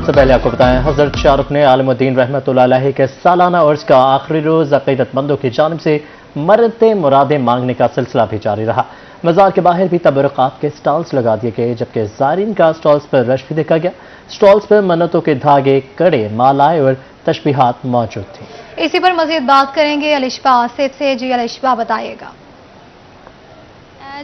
سب سے پہلے آپ کو بتائیں حضرت شاہ رکن عالم الدین رحمۃ اللہ علیہ کے سالانہ عرس کا آخری روز عقیدت مندوں کی جانب سے مرتے مرادیں مانگنے کا سلسلہ بھی جاری رہا۔ مزار کے باہر بھی تبرکات کے سٹالز لگا دیے گئے، جبکہ زائرین کا سٹالز پر رش بھی دیکھا گیا۔ سٹالز پر منتوں کے دھاگے، کڑے، مالائیں اور تشبیہات موجود تھیں۔ اسی پر مزید بات کریں گے الشبا آصف سے۔ جی الشبا بتائیے گا۔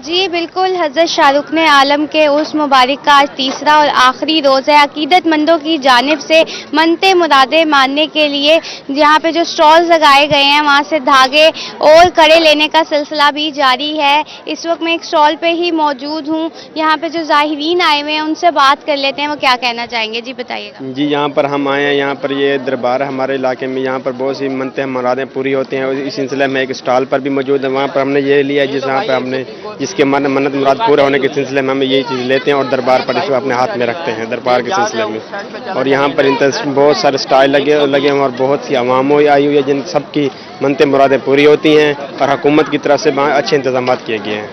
جی بالکل، حضرت شاہ رکن عالم کے عرس مبارک کا آج تیسرا اور آخری روز ہے۔ عقیدت مندوں کی جانب سے منتیں مرادیں ماننے کے لیے جہاں پہ جو سٹالز لگائے گئے ہیں وہاں سے دھاگے اور کڑے لینے کا سلسلہ بھی جاری ہے۔ اس وقت میں ایک سٹال پہ ہی موجود ہوں، یہاں پہ جو زائرین آئے ہوئے ہیں ان سے بات کر لیتے ہیں، وہ کیا کہنا چاہیں گے۔ جی بتائیے گا۔ جی یہاں پر ہم آئے ہیں، یہاں پر یہ دربار ہے ہمارے علاقے میں، یہاں پر بہت سی منتیں مرادیں پوری ہوتی ہیں، اور اس سلسلے میں ایک سٹال پر بھی موجود ہے، وہاں پر ہم نے یہ لیا جہاں پہ ہم نے جس کے منت مراد پورا ہونے کے سلسلے میں ہم یہی چیز لیتے ہیں اور دربار پر اس کو اپنے ہاتھ میں رکھتے ہیں دربار کے سلسلے میں۔ اور یہاں پر بہت سارے سٹال لگے ہیں اور بہت سی عوام آئی ہوئی ہے جن سب کی منتیں مرادیں پوری ہوتی ہیں، اور حکومت کی طرف سے اچھے انتظامات کیے گئے ہیں۔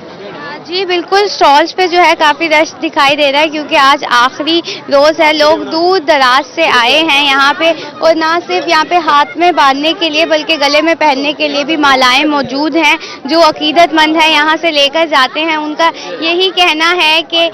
جی بالکل، سٹالز پہ جو ہے کافی رش دکھائی دے رہا ہے کیونکہ آج آخری روز ہے، لوگ دور دراز سے آئے ہیں یہاں پہ، اور نہ صرف یہاں پہ ہاتھ میں باندھنے کے لیے بلکہ گلے میں پہننے کے لیے بھی مالائیں موجود ہیں۔ جو عقیدت مند ہیں یہاں سے لے کر جاتے ہیں، ان کا یہی کہنا ہے کہ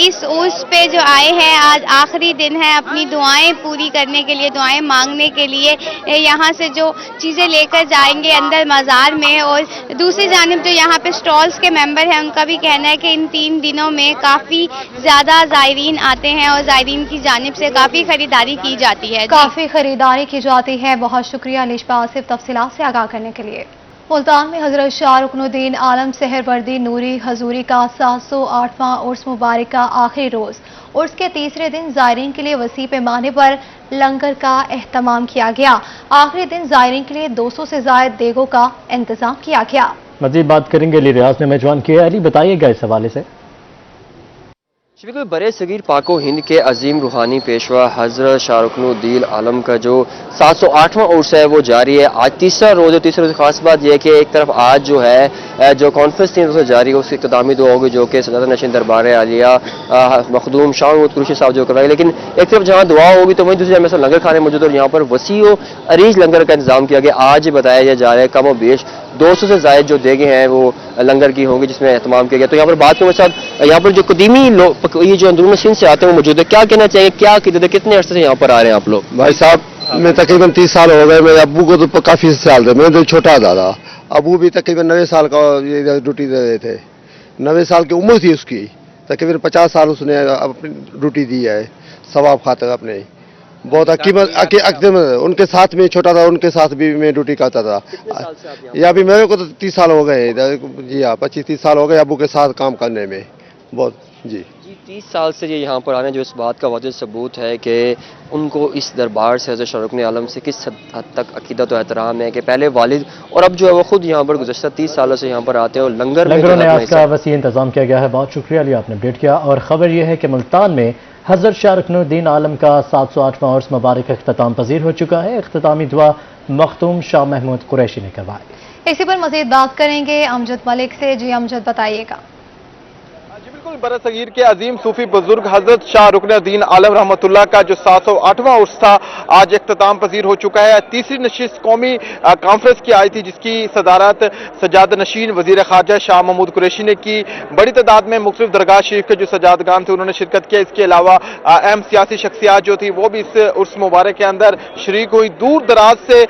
اس عرس پہ جو آئے ہیں آج آخری دن ہے، اپنی دعائیں پوری کرنے کے لیے، دعائیں مانگنے کے لیے یہاں سے جو چیزیں لے کر جائیں گے اندر مزار میں۔ اور دوسری جانب جو یہاں پہ سٹالز کے ممبر ہیں ان کا بھی کہنا ہے کہ ان 3 دنوں میں کافی زیادہ زائرین آتے ہیں اور زائرین کی جانب سے کافی خریداری کی جاتی ہے۔ کافی خریداری کی جاتی ہے۔ بہت شکریہ الشبا آصف تفصیلات سے آگاہ کرنے کے لیے۔ ملتان میں حضرت شاہ رکن الدین عالم سہروردی نوری حضوری کا 708واں عرس مبارک کا آخری روز۔ عرس کے تیسرے دن زائرین کے لیے وسیع پیمانے پر لنگر کا اہتمام کیا گیا۔ آخری دن زائرین کے لیے 200 سے زائد دیگوں کا انتظام کیا گیا۔ مزید بات کریں گے، علی ریاض نے میزبان کیا ہے۔ علی بتائیے گا اس حوالے سے۔ بالکل، برے صغیر پاک و ہند کے عظیم روحانی پیشوا حضرت شاہ رکن الدین عالم کا جو 708واں عرس ہے وہ جاری ہے۔ آج تیسرا روز ہے۔ تیسرے روز کی خاص بات یہ ہے کہ ایک طرف آج جو ہے جو کانفرنس 3 روز جاری ہے اس کی اختتامی دعا ہوگی جو کہ سجادہ نشین دربار عالیہ مخدوم شاہ محمود قریشی صاحب جو کروائے، لیکن ایک طرف جہاں دعا ہوگی تو وہیں دوسری جانب سے لنگر کھانے موجود اور یہاں پر وسیع و عریض لنگر کا انتظام کیا گیا۔ آج بتایا جا رہا ہے کم و بیش 200 سے زائد جو دیگیں ہیں وہ لنگر کی ہوں گی جس میں اہتمام کیا گیا۔ تو یہاں پر بات کرنے کے ساتھ یہاں پر جو قدیمی لوگ یہ جو اندرون سندھ سے آتے ہیں وہ موجود ہے، کیا کہنا چاہیے، کیا عقیدت ہے، کتنے عرصے سے یہاں پر آ رہے ہیں آپ لوگ؟ بھائی صاحب میں تقریباً 30 سال ہو گئے، میرے ابو کو تو کافی سال تھے، میں تو چھوٹا دادا، ابو بھی تقریباً 90 سال کا ڈیوٹی دے رہے تھے، 90 سال کی عمر تھی اس کی، تقریباً 50 سال اس نے اپنی ڈیوٹی دی ہے ثواب خاطر اپنے، بہت ان کے ساتھ میں چھوٹا تھا، ان کے ساتھ بھی میں ڈیوٹی کرتا تھا۔ یا بھی میرے کو تو 30 سال ہو گئے، جی ہاں 25-30 سال ہو گئے ابو کے ساتھ کام کرنے میں بہت۔ جی 30 سال سے یہ یہاں پر آنے جو اس بات کا واضح ثبوت ہے کہ ان کو اس دربار سے حضرت شاہ رکن عالم سے کس حد تک عقیدت و احترام ہے کہ پہلے والد اور اب جو ہے وہ خود یہاں پر گزشتہ 30 سالوں سے یہاں پر آتے ہیں اور لنگروں نے آج کا وسیع انتظام کیا گیا ہے۔ بہت شکریہ علی، آپ نے اپڈیٹ کیا۔ اور خبر یہ ہے کہ ملتان میں حضرت شاہ رکن الدین عالم کا 708واں عرس مبارک اختتام پذیر ہو چکا ہے۔ اختتامی دعا مختوم شاہ محمود قریشی نے کروائی۔ اسی پر مزید بات کریں گے امجد ملک سے۔ جی امجد بتائیے گا۔ بالکل، برِ صغیر کے عظیم صوفی بزرگ حضرت شاہ رکن الدین عالم رحمۃ اللہ کا جو 708واں عرس تھا آج اختتام پذیر ہو چکا ہے۔ تیسری نشست قومی کانفرنس کی آئی تھی جس کی صدارت سجادہ نشین وزیر خارجہ شاہ محمود قریشی نے کی۔ بڑی تعداد میں مختلف درگاہ شریف کے جو سجادگان تھے انہوں نے شرکت کیا۔ اس کے علاوہ اہم سیاسی شخصیات جو تھی وہ بھی اس عرس مبارک کے اندر شریک ہوئی۔ دور دراز سے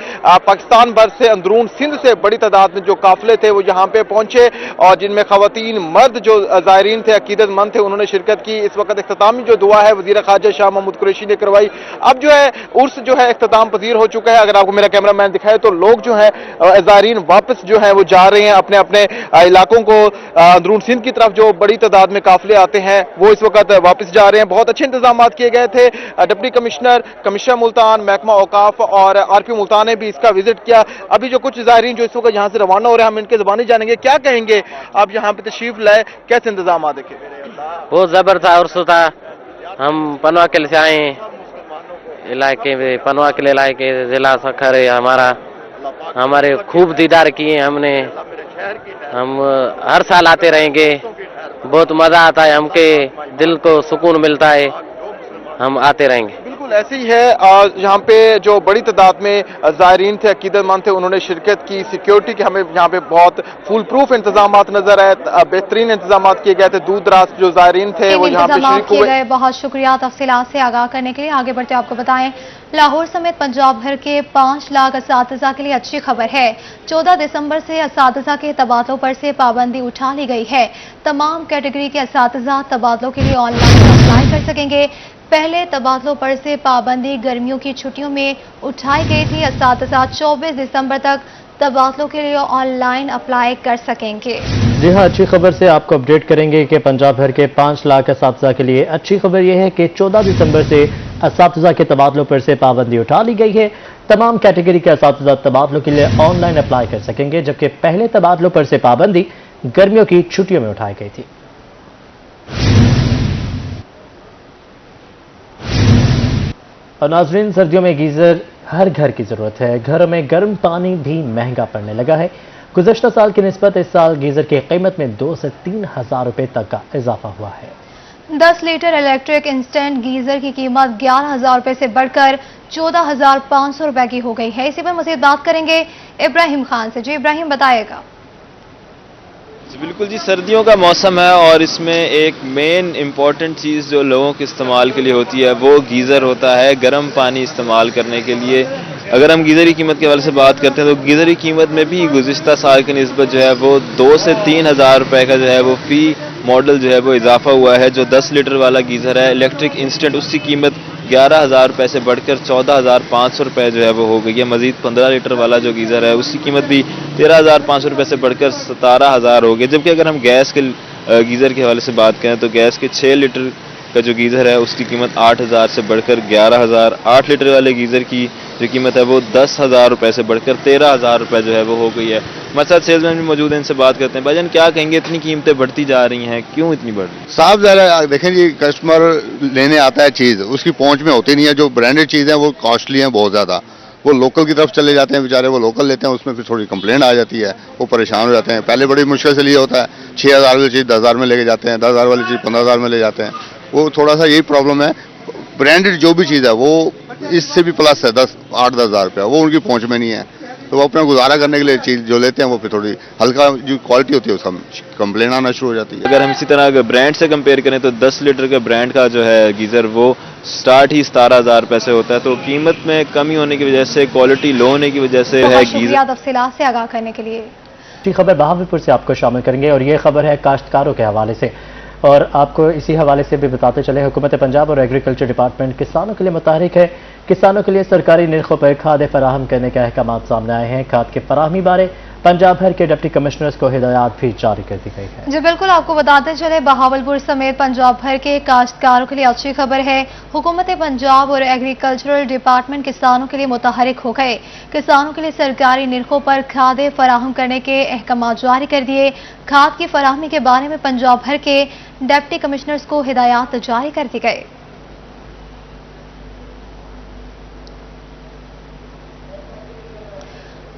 پاکستان بھر سے اندرون سندھ سے بڑی تعداد میں جو قافلے تھے وہ یہاں پہ پہنچے اور جن میں خواتین مرد جو زائرین تھے عقیدت مند تھے انہوں نے شرکت کی۔ اس وقت اختتامی جو دعا ہے وزیر خارجہ شاہ محمود قریشی نے کروائی۔ اب جو ہے عرس جو ہے اختتام پذیر ہو چکا ہے۔ اگر آپ کو میرا کیمرہ مین دکھائے تو لوگ جو ہیں زائرین واپس جو ہیں وہ جا رہے ہیں اپنے اپنے علاقوں کو، اندرون سندھ کی طرف جو بڑی تعداد میں قافلے آتے ہیں وہ اس وقت واپس جا رہے ہیں۔ بہت اچھے انتظامات کیے گئے تھے۔ ڈپٹی کمشنر ملتان، محکمہ اوقاف اور RP ملتان نے بھی اس کا وزٹ کیا۔ ابھی جو کچھ زائرین جو اس وقت یہاں سے روانہ ہو رہے ہیں ہم ان کے زبانی جانیں گے۔ کیا کہیں گے آپ یہاں پہ تشریف لائے، کیسے انتظامات دیکھے؟ بہت زبر تھا عرس تھا۔ ہم پنوا قلعے سے آئے ہیں، علاقے میں پنوا قلعے علاقے ضلع سکھر ہے ہمارا، ہمارے خوب دیدار کیے ہم نے، ہم ہر سال آتے رہیں گے، بہت مزہ آتا ہے، ہم کے دل کو سکون ملتا ہے، ہم آتے رہیں گے۔ बिल्कुल ऐसे ही है। यहाँ पे जो बड़ी तादाद में ज़ायरीन थे, अकीदतमंद थे, उन्होंने शिरकत की। सिक्योरिटी के हमें यहाँ पे बहुत फुल प्रूफ इंतजाम नजर आए, बेहतरीन इंतजाम किए गए थे। दूर दराज जो ज़ायरीन थे वो यहाँ पे शरीक हुए। बहुत शुक्रिया तफसीलात से आगाह करने के लिए। आगे बढ़ते आपको बताएं, लाहौर समेत पंजाब भर के 5 लाख असातिज़ा के लिए अच्छी खबर है। 14 दिसंबर से असातिज़ा के तबादलों पर से पाबंदी उठा ली गई है। तमाम कैटेगरी के असातिज़ा तबादलों के लिए ऑनलाइन अप्लाई कर सकेंगे। पहले तबादलों पर से पाबंदी गर्मियों की छुट्टियों में उठाई गई थी। असातिज़ा 24 दिसंबर तक तबादलों के लिए ऑनलाइन अप्लाई कर सकेंगे। जी हाँ, अच्छी खबर से आपको अपडेट करेंगे कि पंजाब भर के 5 लाख असातिज़ा के लिए अच्छी खबर यह है कि 14 दिसंबर से असातिज़ा के तबादलों पर से पाबंदी उठा ली गई है। तमाम कैटेगरी के असातिज़ा तबादलों के लिए ऑनलाइन अप्लाई कर सकेंगे, जबकि पहले तबादलों पर से पाबंदी गर्मियों की छुट्टियों में उठाई गई थी। और नाज़रीन, सर्दियों में गीजर हर घर की जरूरत है। घरों में गर्म पानी भी महंगा पड़ने लगा है। गुज़श्ता साल की निस्बत इस साल गीजर की कीमत में 2 से 3 हज़ार रुपए तक का इजाफा हुआ है। 10 लीटर इलेक्ट्रिक इंस्टेंट गीजर की कीमत 11,000 रुपए से बढ़कर 14,500 रुपए की हो गई है। इसी पर मज़ीद बात करेंगे इब्राहिम खान से। जी इब्राहिम, बताएगा। बिल्कुल जी, सर्दियों का मौसम है और इसमें एक मेन इम्पॉर्टेंट चीज़ जो लोगों के इस्तेमाल के लिए होती है वो गीज़र होता है, गर्म पानी इस्तेमाल करने के लिए। अगर हम गीज़र की कीमत के हवाले से बात करते हैं तो गीज़र की कीमत में भी गुज़िश्ता साल की निस्बत जो है वो 2 से 3 हज़ार रुपये का जो है वो फी मॉडल जो है वो इजाफा हुआ है। जो 10 लीटर वाला गीज़र है इलेक्ट्रिक इंस्टेंट, उसकी कीमत 11,000 रुपये से बढ़कर 14,500 रुपये जो है वो हो गई है। मजीद 15 लीटर वाला जो गीज़र है उसकी कीमत भी 13,500 रुपये से बढ़कर 17,000 हो गई। जबकि अगर हम गैस के गीज़र के हवाले से बात करें तो गैस के 6 लीटर का जो गीज़र है उसकी कीमत 8,000 से बढ़कर 11,000। 8 लीटर वाले गीज़र की जो कीमत है वो 10,000 रुपये से बढ़कर 13,000 रुपये जो है वो हो गई है। हमारे साथ सेल्समैन भी मौजूद हैं, इनसे बात करते हैं। भाईजान, क्या कहेंगे, इतनी कीमतें बढ़ती जा रही हैं, क्यों इतनी बढ़ रही है? साहब ज़रा देखें जी, कस्टमर लेने आता है चीज़, उसकी पहुंच में होती नहीं है। जो ब्रांडेड चीज़ है वो कॉस्टली हैं बहुत ज़्यादा। वो लोकल की तरफ चले जाते हैं बेचारे, वो लोकल लेते हैं, उसमें फिर थोड़ी कंप्लेंट आ जाती है, वो परेशान हो जाते हैं। पहले बड़ी मुश्किल से लिए होता है, 6,000 वाली चीज़ 10,000 में लेके जाते हैं, 10,000 वाली चीज़ 15,000 में ले जाते हैं। वो थोड़ा सा यही प्रॉब्लम है। ब्रांडेड जो भी चीज़ है वो इससे भी प्लस है 8-10 हज़ार रुपया, वो उनकी पहुंच में नहीं है। तो वो अपना गुजारा करने के लिए चीज़ जो लेते हैं वो फिर थोड़ी हल्का जो क्वालिटी होती है उसका कंप्लेन आना शुरू हो जाती है। अगर हम इसी तरह अगर ब्रांड से कंपेयर करें तो 10 लीटर के ब्रांड का जो है गीज़र वो स्टार्ट ही 17,000 रुपये से होता है। तो कीमत में कमी होने की वजह से, क्वालिटी लो होने की वजह से है गीज़र। तफसीलात से आगाह करने के लिए खबर बहावलपुर से आपको शामिल करेंगे और ये खबर है काश्तकारों के हवाले से। और आपको इसी हवाले से भी बताते चले, हुकूमत पंजाब और एग्रीकल्चर डिपार्टमेंट किसानों के लिए मुतहरिक है। किसानों के लिए सरकारी निर्खों पर खादें फराहम करने के अहकाम सामने आए हैं। खाद की फराहमी बारे पंजाब भर के डिप्टी कमिश्नर्स को हिदायत भी जारी कर दी गई है। जी बिल्कुल, आपको बताते चले बहावलपुर समेत पंजाब भर के काश्तकारों के लिए अच्छी खबर है। हुकूमत पंजाब और एग्रीकल्चरल डिपार्टमेंट किसानों के लिए मुतहरिक हो गए। किसानों के लिए सरकारी निर्खों पर खादें फराहम करने के अहकाम जारी कर दिए। खाद की फराहमी के बारे में पंजाब भर के डिप्टी कमिश्नर्स को हिदायत जारी कर दी गई।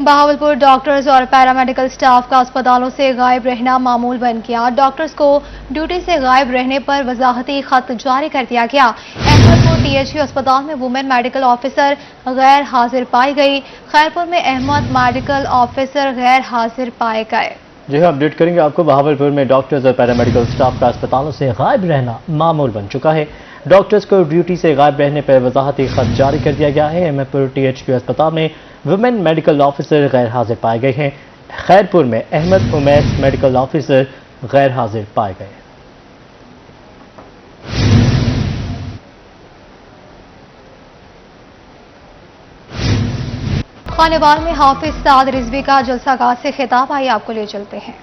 बहावलपुर डॉक्टर्स और पैरामेडिकल स्टाफ का अस्पतालों से गायब रहना मामूल बन गया। डॉक्टर्स को ड्यूटी से गायब रहने पर वजाहती खत जारी कर दिया गया। अहमदपुर THU अस्पताल में वुमेन मेडिकल ऑफिसर गैर हाजिर पाई गई। खैरपुर में अहमद मेडिकल ऑफिसर गैर हाजिर पाए गए। जी हाँ, अपडेट करेंगे आपको। बहावलपुर में डॉक्टर्स और पैरामेडिकल स्टाफ का अस्पतालों से गायब रहना मामूल बन चुका है। डॉक्टर्स को ड्यूटी से गायब रहने पर वजाहती खत जारी कर दिया गया है। अहमदपुर THU अस्पताल में वुमेन मेडिकल ऑफिसर गैर हाजिर पाए गए हैं। खैरपुर में अहमद उमैस मेडिकल ऑफिसर गैर हाजिर पाए गए। खानेवाल में हाफिज साद रिजवी का जलसागाह से खिताब, आइए आपको ले चलते हैं।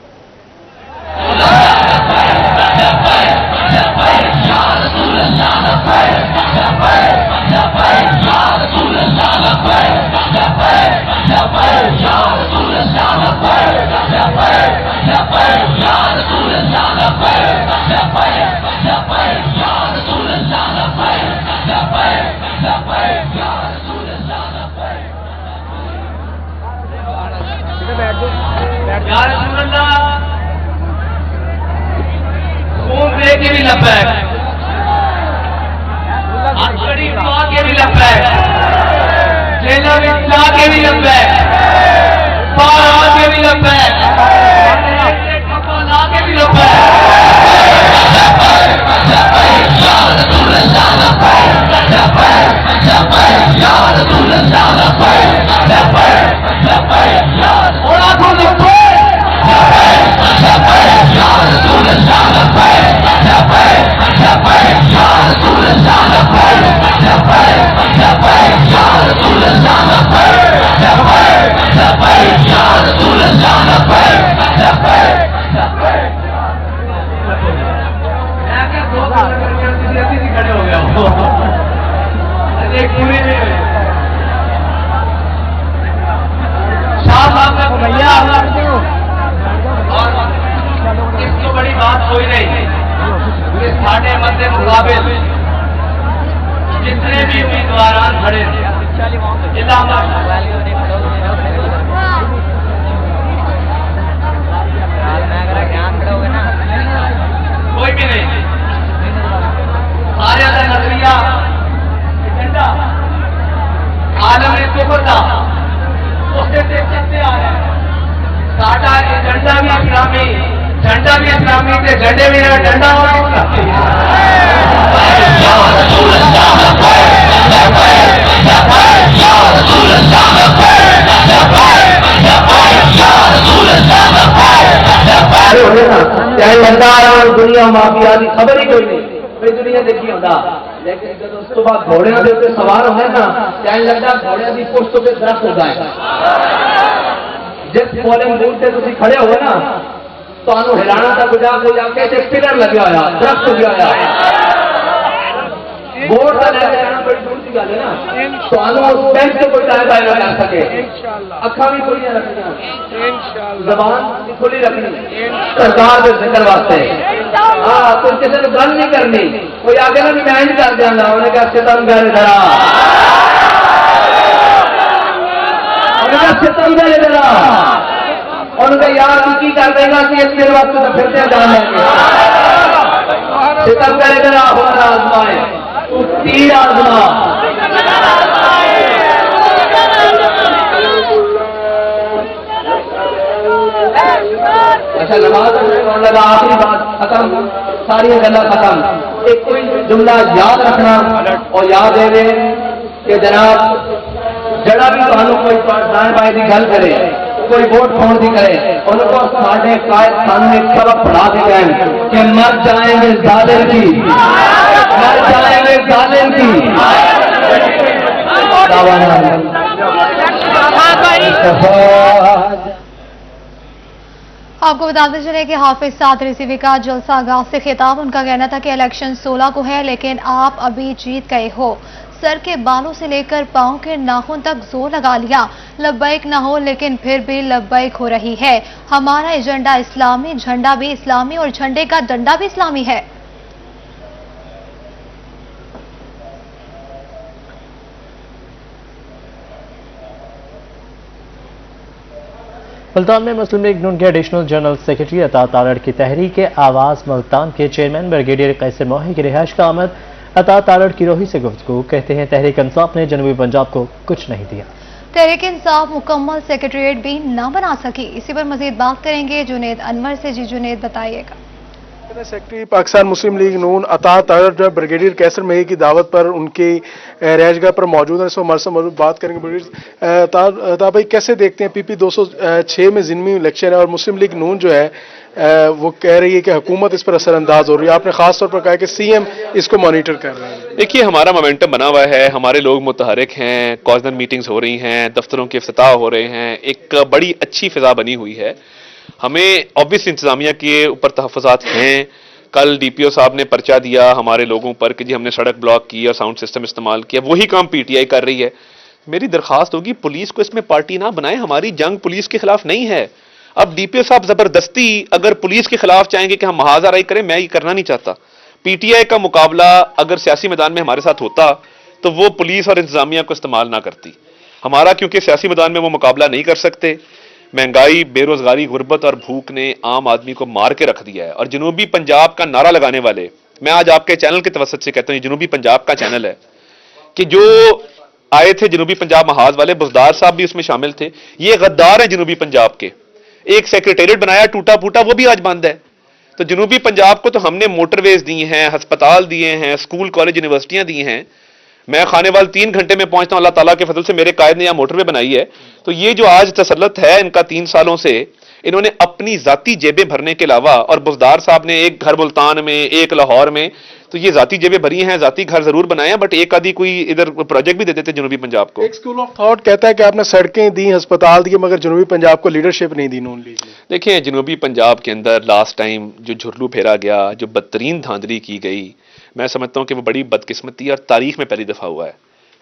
के भी लब्बैक, आखिरी दुआ के भी भी लब्बैक, पार आके भी लब्बैक, ला के भी खड़े हो गया एक पूरी शाह साहब का भैया और इसको बड़ी बात कोई नहीं कि साढ़े मध्य मुकाबिल जितने भी उम्मीदवार खड़े कोई भी नहीं, सारे का नजरिया एजेंडा आलम ने कुफर था उससे चलते आ रहे हैं। साडा एजेंडा भी इस्लामी, झंडा भी इस्लामी थे, झंडे भी डंडा चाहे बंदा दुनिया माफिया की खबर ही कोई नहीं, कोई दुनिया देखी होता, लेकिन जब उस तो बाद घोड़िया के ऊपर सवार होना ना, चाहे लगता घोड़िया की पुष्ट पे दरख्त होता है। जिस पोलिंग बूथ से तुम खड़े हो ना, तो हिराना तक कोई आके पिलर लगे होया, दरख्त लगे होया, वोट का लेके जाना बड़ी दूर की गल है ना, तो उस बैंक से कोई टाइम ना कर सके, अखा भी कोई नहीं रखनी, जबान खुली रखनी सरकार के जिक्र वास्ते। हाँ, तो किसी ने गल नहीं करनी, कोई आगे ना भी मैं नहीं कर जाना, उन्हें कहा सितम करे जरा, उन्हें कहा सितम करे जरा, उन्होंने यार तू की कर देगा कि इस मेरे वास्ते तो फिर से जान लेंगे, सितम करे जरा हमारा आजमाए, तू तीर आजमा। अच्छा नमाज लगा, आखिरी बात खत्म, सारी गल्ला खत्म, एक कोई जुमला याद रखना और याद है कि जनाब जड़ा भी तुहानू कोई दाएं बाएं की गल करे, कोई वोट पाने की करे, उनको साढ़े कायद खान ने सबक पढ़ा के गए कि मर जाएंगे जालिम की, मर जाएंगे जालिम की। आपको बताते चले कि हाफिज साद रिजवी का जलसा आगाज से खिताब, उनका कहना था कि इलेक्शन 16 को है लेकिन आप अभी जीत गए हो, सर के बालों से लेकर पांव के नाखून तक जोर लगा लिया, लब्बैक ना हो लेकिन फिर भी लब्बैक हो रही है, हमारा एजेंडा इस्लामी, झंडा भी इस्लामी और झंडे का डंडा भी इस्लामी है। मुल्तान में मुस्लिम लीग नून के एडिशनल जनरल सेक्रेटरी अता तारड़ की तहरीक आवाज मुल्तान के चेयरमैन ब्रिगेडियर कैसर मोही की रिहाइश का आमद, अता तारड़ की रोही से गुफ्तगू, कहते हैं तहरीक इंसाफ ने जनूबी पंजाब को कुछ नहीं दिया, तहरीक इंसाफ मुकम्मल सेक्रेटरीट भी ना बना सकी। इसी पर मजीद बात करेंगे जुनेद अनवर से। जी जुनेद बताइएगा। सेक्रेटरी पाकिस्तान मुस्लिम लीग नून अता तारड़ ब्रिगेडियर कैसर मोही की दावत पर उनकी रहजगाह पर मौजूद है, हमारे साथ मौजूद बात करेंगे। अता भाई कैसे देखते हैं PP 206 में ज़िमनी इलेक्शन है और मुस्लिम लीग नून जो है वो कह रही है कि हुकूमत इस पर असरअंदाज हो रही है, आपने खास तौर पर कहा कि CM इसको मॉनिटर कर रहे हैं। देखिए हमारा मोमेंटम बना हुआ है, हमारे लोग मुतहरिक हैं, कॉर्नर मीटिंग्स हो रही हैं, दफ्तरों के इफ्तिताह हो रहे हैं, एक बड़ी अच्छी फिजा बनी हुई है। हमें ऑब्वियस इंतजामिया के ऊपर तहफ़्फ़ुज़ात हैं। कल DPO साहब ने पर्चा दिया हमारे लोगों पर कि जी हमने सड़क ब्लॉक की और साउंड सिस्टम इस्तेमाल किया, वही काम PTI कर रही है। मेरी दरख्वास्त होगी पुलिस को इसमें पार्टी ना बनाए, हमारी जंग पुलिस के खिलाफ नहीं है। अब DPO साहब जबरदस्ती अगर पुलिस के खिलाफ चाहेंगे कि हम महाजाराई करें, मैं ये करना नहीं चाहता। PTI का मुकाबला अगर सियासी मैदान में हमारे साथ होता तो वो पुलिस और इंतजामिया को इस्तेमाल ना करती। हमारा क्योंकि सियासी मैदान में वो मुकाबला नहीं कर सकते, महंगाई, बेरोजगारी, गुर्बत और भूख ने आम आदमी को मार के रख दिया है। और जनूबी पंजाब का नारा लगाने वाले, मैं आज आपके चैनल के तवसत से कहता हूं, जनूबी पंजाब का चैनल है कि जो آئے تھے جنوبی پنجاب محاذ والے, بزدار صاحب بھی اس میں شامل تھے. یہ غدار ہیں جنوبی پنجاب کے. ایک سیکریٹریٹ بنایا ٹوٹا پھوٹا, وہ بھی آج بند ہے. تو جنوبی پنجاب کو تو ہم نے موٹر ویز دی ہیں, ہسپتال دیے ہیں, اسکول کالج یونیورسٹیاں دی ہیں. میں خانے وال 3 گھنٹے میں پہنچتا ہوں, اللہ تعالیٰ کے فضل سے میرے قائد نے یہاں موٹر وے بنائی ہے. تو یہ جو آج تسلط ہے ان کا 3 سالوں سے, انہوں نے اپنی ذاتی جیبیں بھرنے کے علاوہ, اور بزدار صاحب نے ایک گھر ملتان میں, ایک لاہور میں, تو یہ ذاتی جیبیں بھری ہیں, ذاتی گھر ضرور بنائے ہیں, بٹ ایک آدھی کوئی ادھر پروجیکٹ بھی دے دیتے جنوبی پنجاب کو. ایک اسکول آف تھاٹ کہتا ہے کہ آپ نے سڑکیں دی, ہسپتال دیے, مگر جنوبی پنجاب کو لیڈرشپ نہیں دی نون لیگ. دیکھیں جنوبی پنجاب کے اندر لاسٹ ٹائم جو جھرلو پھیرا گیا, جو بدترین دھاندلی کی گئی, میں سمجھتا ہوں کہ وہ بڑی بدقسمتی اور تاریخ میں پہلی دفعہ ہوا ہے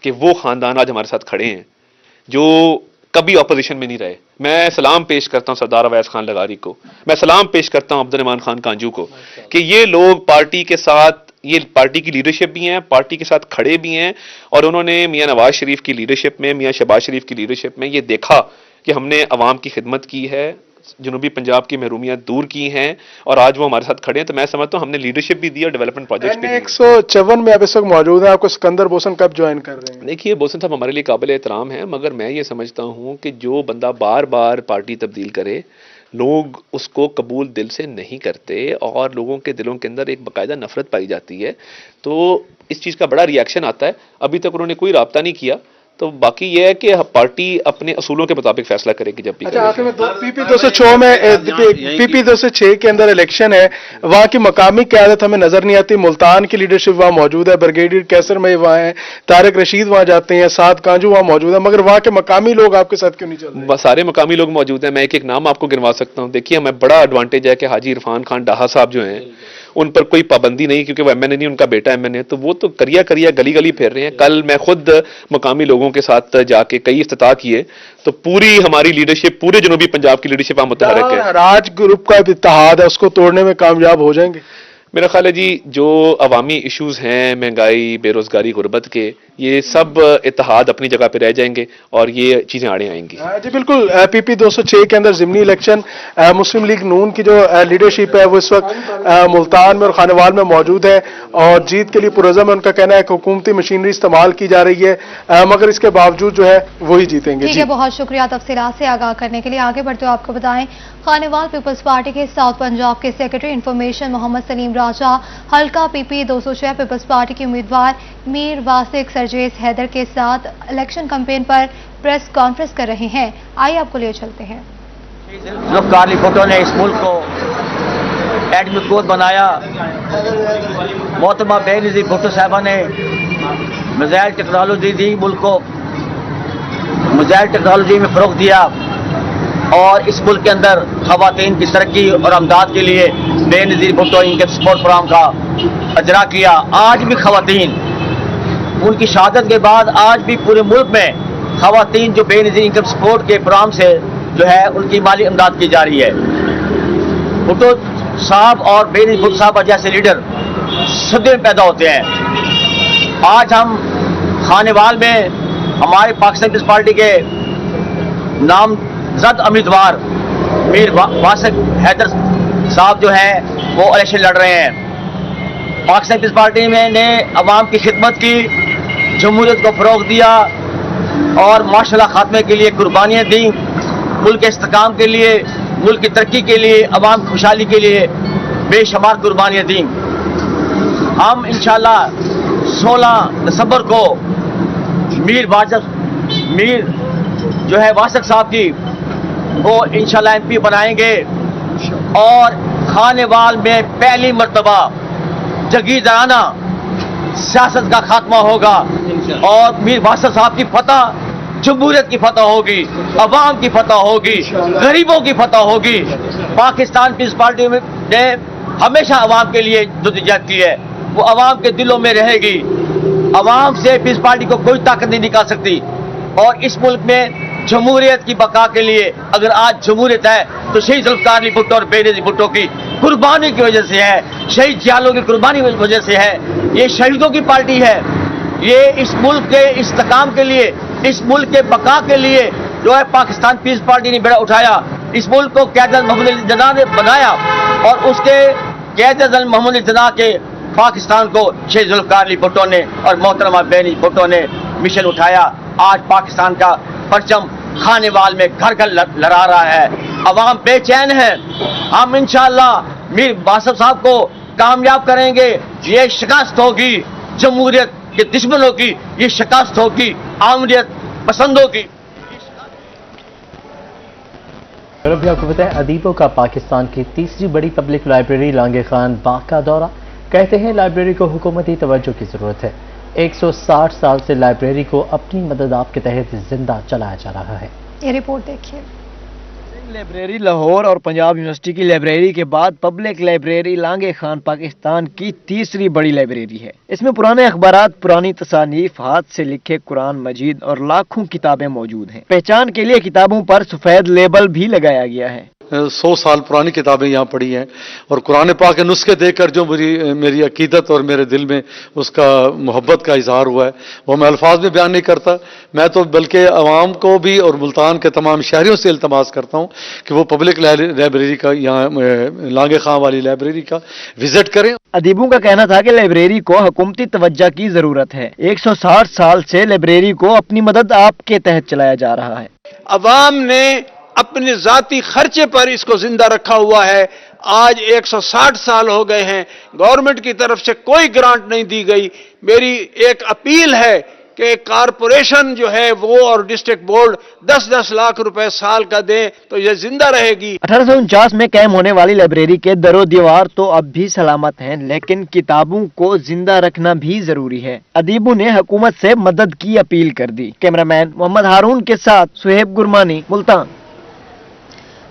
کہ وہ خاندان آج ہمارے ساتھ کھڑے ہیں جو کبھی اپوزیشن میں نہیں رہے. میں سلام پیش کرتا ہوں سردار اویس خان لغاری کو, میں سلام پیش کرتا ہوں عبدالرحمان خان کانجو کو, کہ یہ لوگ پارٹی کے ساتھ, یہ پارٹی کی لیڈرشپ بھی ہیں, پارٹی کے ساتھ کھڑے بھی ہیں, اور انہوں نے میاں نواز شریف کی لیڈرشپ میں, میاں شہباز شریف کی لیڈرشپ میں یہ دیکھا کہ ہم نے عوام کی خدمت کی ہے, جنوبی پنجاب کی محرومیات دور کی ہیں, اور آج وہ ہمارے ساتھ کھڑے ہیں. تو میں سمجھتا ہوں ہم نے لیڈرشپ بھی دی اور ڈیولپمنٹ پروجیکٹ بھی. 154 میں آپ اس وقت موجود ہیں, آپ کو سکندر بوسن کب جوائن کر رہے ہیں؟ دیکھیے بوسن صاحب ہمارے لیے قابل احترام ہیں, مگر میں یہ سمجھتا ہوں کہ جو بندہ بار بار پارٹی تبدیل کرے, لوگ اس کو قبول دل سے نہیں کرتے, اور لوگوں کے دلوں کے اندر ایک باقاعدہ نفرت پائی جاتی ہے, تو اس چیز کا بڑا ریئیکشن آتا ہے. ابھی تک انہوں نے کوئی رابطہ نہیں کیا, تو باقی یہ ہے کہ پارٹی اپنے اصولوں کے مطابق فیصلہ کرے گی جب بھی. اچھا, آخر میں پی پی 206 میں, پی پی 206 کے اندر الیکشن ہے, وہاں کی مقامی قیادت ہمیں نظر نہیں آتی. ملتان کی لیڈرشپ وہاں موجود ہے, بریگیڈیئر کیسر میں وہاں ہیں, طارق رشید وہاں جاتے ہیں, سعد کانجو وہاں موجود ہے, مگر وہاں کے مقامی لوگ آپ کے ساتھ کیوں نہیں چل رہے؟ سارے مقامی لوگ موجود ہیں, میں ایک ایک نام آپ کو گنوا سکتا ہوں. دیکھیے ہمیں بڑا ایڈوانٹیج ہے کہ حاجی عرفان خان ڈاہا صاحب جو ہیں ان پر کوئی پابندی نہیں, کیونکہ وہ ایم این اے نہیں, ان کا بیٹا ایم این اے, تو وہ تو کریا گلی گلی پھیر رہے ہیں. کل میں خود مقامی لوگوں کے ساتھ جا کے کئی افتتاح کیے, تو پوری ہماری لیڈرشپ, پورے جنوبی پنجاب کی لیڈرشپ ہم متحرک ہے. راج گروپ کا اتحاد ہے, اس کو توڑنے میں کامیاب ہو جائیں گے؟ میرا خیال ہے جی جو عوامی ایشوز ہیں, مہنگائی, بے روزگاری, غربت کے, یہ سب اتحاد اپنی جگہ پہ رہ جائیں گے اور یہ چیزیں آڑے آئیں گی. جی بالکل. پی پی 206 کے اندر ضمنی الیکشن, مسلم لیگ نون کی جو لیڈرشپ ہے وہ اس وقت ملتان میں اور خانوال میں موجود ہے, اور جیت کے لیے پرعزم ہے. ان کا کہنا ہے کہ حکومتی مشینری استعمال کی جا رہی ہے, مگر اس کے باوجود جو ہے وہی جیتیں گے. ٹھیک ہے, بہت شکریہ تفصیلات سے آگاہ کرنے کے لیے. آگے بڑھتے ہوئے آپ کو بتائیں, خانوال پیپلز پارٹی کے ساؤتھ پنجاب کے سیکرٹری انفارمیشن محمد سلیم راجہ حلقہ پی پی 206 پیپلز پارٹی کے امیدوار میر واسق سرجیز حیدر کے ساتھ الیکشن کمپین پر پریس کانفرنس کر رہے ہیں. آئیے آپ کو لیے چلتے ہیں. کارلی بھٹو نے اس ملک کو ایٹمی قوت بنایا. محترمہ بے نظیر بھٹو صاحبہ نے میزائل ٹیکنالوجی دی, ملک کو میزائل ٹیکنالوجی میں فروغ دیا, اور اس ملک کے اندر خواتین کی ترقی اور امداد کے لیے بے نظیر بھٹو انکم سپورٹ پروگرام کا اجرا کیا. آج بھی خواتین, ان کی شہادت کے بعد آج بھی پورے ملک میں خواتین جو بے نظیر انکم سپورٹ کے پروگرام سے جو ہے ان کی مالی امداد کی جا رہی ہے. بھٹو صاحب اور بے نظیر بھٹو صاحب جیسے لیڈر صدیوں میں پیدا ہوتے ہیں. آج ہم خانوال میں ہمارے پاکستان پیپلز پارٹی کے نامزد امیدوار میر واسق حیدر صاحب جو ہیں وہ الیکشن لڑ رہے ہیں. پاکستان پیپلز پارٹی میں نے عوام کی خدمت کی, جمہوریت کو فروغ دیا, اور معاشی خاتمے کے لیے قربانیاں دیں, ملک کے استحکام کے لیے, ملک کی ترقی کے لیے, عوام کی خوشحالی کے لیے بے شمار قربانیاں دیں. ہم انشاءاللہ 16 دسمبر کو میر جو ہے واسق صاحب کی وہ انشاءاللہ ایم پی بنائیں گے, اور خانوال میں پہلی مرتبہ جگیردارانہ سیاست کا خاتمہ ہوگا, اور میر واسق صاحب کی فتح جمہوریت کی فتح ہوگی, عوام کی فتح ہوگی, غریبوں کی فتح ہوگی. پاکستان پیپلز پارٹی نے ہمیشہ عوام کے لیے جدوجہد کی ہے, وہ عوام کے دلوں میں رہے گی. عوام سے پیپلز پارٹی کو کوئی طاقت نہیں نکال سکتی, اور اس ملک میں جمہوریت کی بقا کے لیے اگر آج جمہوریت ہے تو شہید ذوالفقار علی بھٹو اور بے نظیر بھٹو کی قربانی کی وجہ سے ہے, شہید جیالوں کی قربانی کی وجہ سے ہے. یہ شہیدوں کی پارٹی ہے, یہ اس ملک کے استحکام کے لیے, اس ملک کے بقا کے لیے جو ہے پاکستان پیپلز پارٹی نے بیڑا اٹھایا. اس ملک کو قائد اعظم محمد علی جناح نے بنایا, اور اس کے قائد اعظم محمد علی جناح کے پاکستان کو شہید ذوالفقار علی بھٹو نے اور محترمہ بے نظیر بھٹو نے مشن اٹھایا. आज पाकिस्तान का परचम खानेवाल में घर घर लहरा रहा है। अवाम बेचैन है। हम इंशाअल्लाह मीर बासफ साहब को कामयाब करेंगे। ये शिकस्त होगी जमहूरियत के दुश्मनों की, ये शिकस्त होगी आमरीत पसंदों की। और अभी आपको पता है, अदीबों का पाकिस्तान की तीसरी बड़ी पब्लिक लाइब्रेरी लांगे खान बाग का दौरा। कहते हैं लाइब्रेरी को हुकूमती तवज्जो की जरूरत है। 160 साल से लाइब्रेरी को अपनी मदद आप के तहत जिंदा चलाया जा रहा है। ये रिपोर्ट देखिए। लाइब्रेरी लाहौर और पंजाब यूनिवर्सिटी की लाइब्रेरी के बाद पब्लिक लाइब्रेरी लांगे खान पाकिस्तान की तीसरी बड़ी लाइब्रेरी है। इसमें पुराने अखबारात, पुरानी तसानीफ, हाथ से लिखे कुरान मजीद और लाखों किताबें मौजूद हैं। पहचान के लिए किताबों पर सफेद लेबल भी लगाया गया है। 100 साल पुरानी किताबें यहाँ पढ़ी हैं और कुरान पाक के नुस्खे देखकर जो मेरी अकीदत और मेरे दिल में उसका मोहब्बत का इजहार हुआ है वो मैं अल्फाज में बयान नहीं करता। मैं तो बल्कि आवाम को भी और मुल्तान के तमाम शहरियों से इल्तमास करता हूँ कि वो पब्लिक लाइब्रेरी का, यहाँ लांगे खां वाली लाइब्रेरी का विजिट करें। अदीबों का कहना था कि लाइब्रेरी को हुकूमती तवज्जो की जरूरत है। 160 साल से लाइब्रेरी को अपनी मदद आपके तहत चलाया जा रहा है। अवाम ने अपने जाती खर्चे पर इसको जिंदा रखा हुआ है। आज 160 साल हो गए हैं, गवर्नमेंट की तरफ से कोई ग्रांट नहीं दी गई। मेरी एक अपील है कि कारपोरेशन जो है वो और डिस्ट्रिक्ट बोर्ड 10-10 लाख रुपए साल का दें तो ये जिंदा रहेगी। 1849 में कायम होने वाली लाइब्रेरी के दरो दीवार तो अब भी सलामत हैं, लेकिन किताबों को जिंदा रखना भी जरूरी है। अदीबों ने हुकूमत से मदद की अपील कर दी। कैमरामैन मोहम्मद हारून के साथ सुहेब गुरमानी, मुल्तान।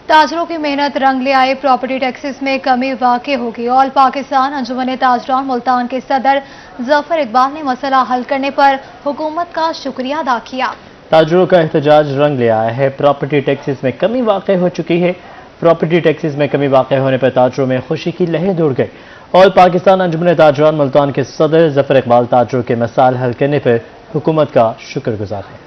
ताजरों की मेहनत रंग ले आए। प्रॉपर्टी टैक्सेस में कमी वाक़ई होगी। ऑल पाकिस्तान अंजुमन ताजरान मुल्तान के सदर जफर इकबाल ने मसला हल करने पर हुकूमत का शुक्रिया अदा किया। ताजरों का एहतजाज रंग ले आया है। प्रॉपर्टी टैक्सेस में कमी वाक़ई हो चुकी है। प्रॉपर्टी टैक्सेस में कमी वाक़ई होने पर ताजरों में खुशी की लहर दौड़ गई। ऑल पाकिस्तान अंजुमन ताजरान मुल्तान के सदर जफर इकबाल ताजरों के मसाइल हल करने पर हुकूमत का शुक्रगुजार है।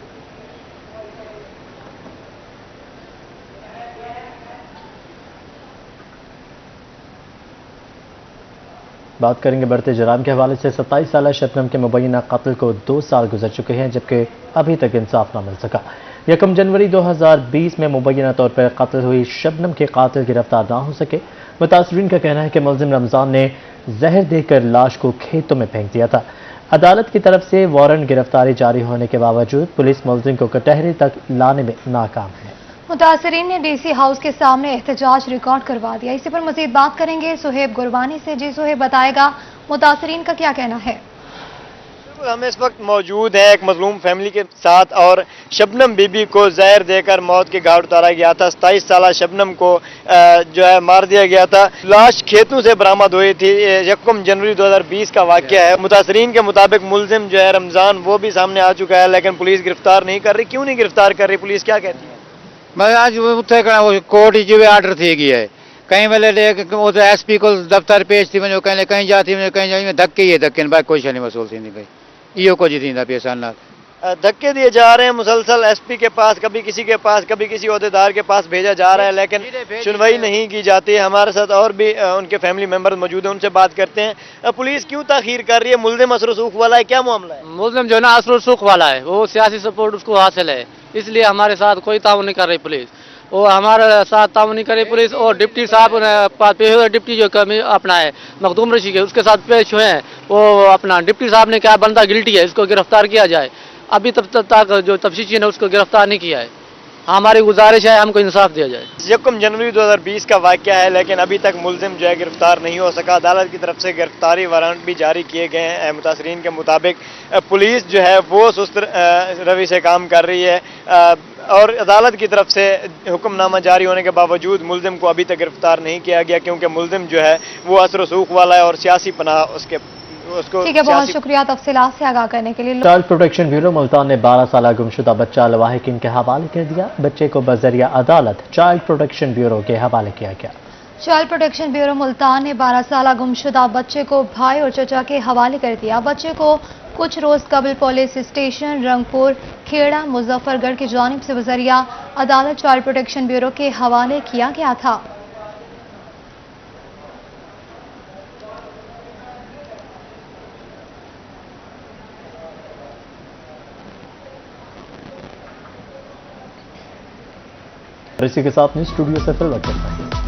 बात करेंगे बढ़ते जराम के हवाले से। 27 साल शबनम के मुबैना कत्ल को 2 साल गुजर चुके हैं, जबकि अभी तक इंसाफ न मिल सका। 1 जनवरी 2020 में मुबैना तौर पर कत्ल हुई शबनम के कातिल गिरफ्तार ना हो सके। मुतासरीन का कहना है कि मुलजिम रमजान ने जहर देकर लाश को खेतों में फेंक दिया था। अदालत की तरफ से वारंट गिरफ्तारी जारी होने के बावजूद पुलिस मुलजिम को कटहरे तक लाने में नाकाम है। मुतासरीन ने डीसी हाउस के सामने एहतजाज रिकॉर्ड करवा दिया। इसी पर मजीद बात करेंगे सुहेब गुरबानी से। जी सुहेब, बताएगा मुतासरीन का क्या कहना है? हम इस वक्त मौजूद हैं एक मजलूम फैमिली के साथ और शबनम बीबी को जहर देकर मौत के घाट उतारा गया था। 27 साल शबनम को जो है मार दिया गया था। लाश खेतों से बरामद हुई थी। 1 जनवरी 2020 का वाकया है। मुतासरीन के मुताबिक मुलजिम जो है रमजान वो भी सामने आ चुका है, लेकिन पुलिस गिरफ्तार नहीं कर रही। क्यों नहीं गिरफ्तार कर रही पुलिस, क्या कहती है? मैं आज उत्थे कोर्ट आर्डर थी गई है। कहीं वेले SP को दफ्तर पेश थी वञो, कहीं जाती वञो, कहीं जाती धक्के ही धक्के भाई कोई शइ नहीं वसूल थी भाई। इहो कुछ थींदा पियो असां नाल। धक्के दिए जा रहे हैं मुसलसल। SP के पास, कभी किसी के पास, कभी किसी ओहदेदार के पास भेजा जा रहा है, लेकिन सुनवाई नहीं की जाती है। हमारे साथ और भी उनके फैमिली मेंबर मौजूद हैं, उनसे बात करते हैं। पुलिस क्यों ताखीर कर रही है? मुलजिम असर रसूख वाला है, क्या मामला है? मुलजिम जो है ना असर रसूख वाला है, वो सियासी सपोर्ट उसको हासिल है, इसलिए हमारे साथ कोई ताउन नहीं कर रही पुलिस। वो हमारे साथ ताउन नहीं कर रही पुलिस। और डिप्टी साहब पेश हुए, डिप्टी जो कमी अपना है मखदूम रशीद के, उसके साथ पेश हुए हैं। वो अपना डिप्टी साहब ने कहा बंदा गिल्टी है, इसको गिरफ्तार किया जाए। अभी तब तक जो तफ्तीशी ने उसको गिरफ्तार नहीं किया है। हमारी गुजारिश है हमको इंसाफ दिया जाए। 1 जनवरी 2020 का वाकया है, लेकिन अभी तक मुलजिम जो है गिरफ्तार नहीं हो सका। अदालत की तरफ से गिरफ्तारी वारंट भी जारी किए गए हैं। मुतासरीन के मुताबिक पुलिस जो है वो सुस्त रवि से काम कर रही है और अदालत की तरफ से हुक्मनामा जारी होने के बावजूद मुलजिम को अभी तक गिरफ्तार नहीं किया गया, क्योंकि मुलजिम जो है वो असर रसूख वाला है और सियासी पनाह उसको ठीक है, बहुत शुक्रिया तफसीलात से आगाह करने के लिए। चाइल्ड प्रोटेक्शन ब्यूरो मुल्तान ने 12 साल गुमशुदा बच्चा लवाहिकीन के हवाले कर दिया। बच्चे को बजरिया अदालत चाइल्ड प्रोटेक्शन ब्यूरो के हवाले किया गया। चाइल्ड प्रोटेक्शन ब्यूरो मुल्तान ने 12 साल गुमशुदा बच्चे को भाई और चचा के हवाले कर दिया। बच्चे को कुछ रोज कबल पुलिस स्टेशन रंगपुर, खेड़ा, मुजफ्फरगढ़ की जानिब से बजरिया अदालत चाइल्ड प्रोटेक्शन ब्यूरो के हवाले किया गया था। और इसी के साथ न्यूज स्टूडियो से फिर वक्त करता है।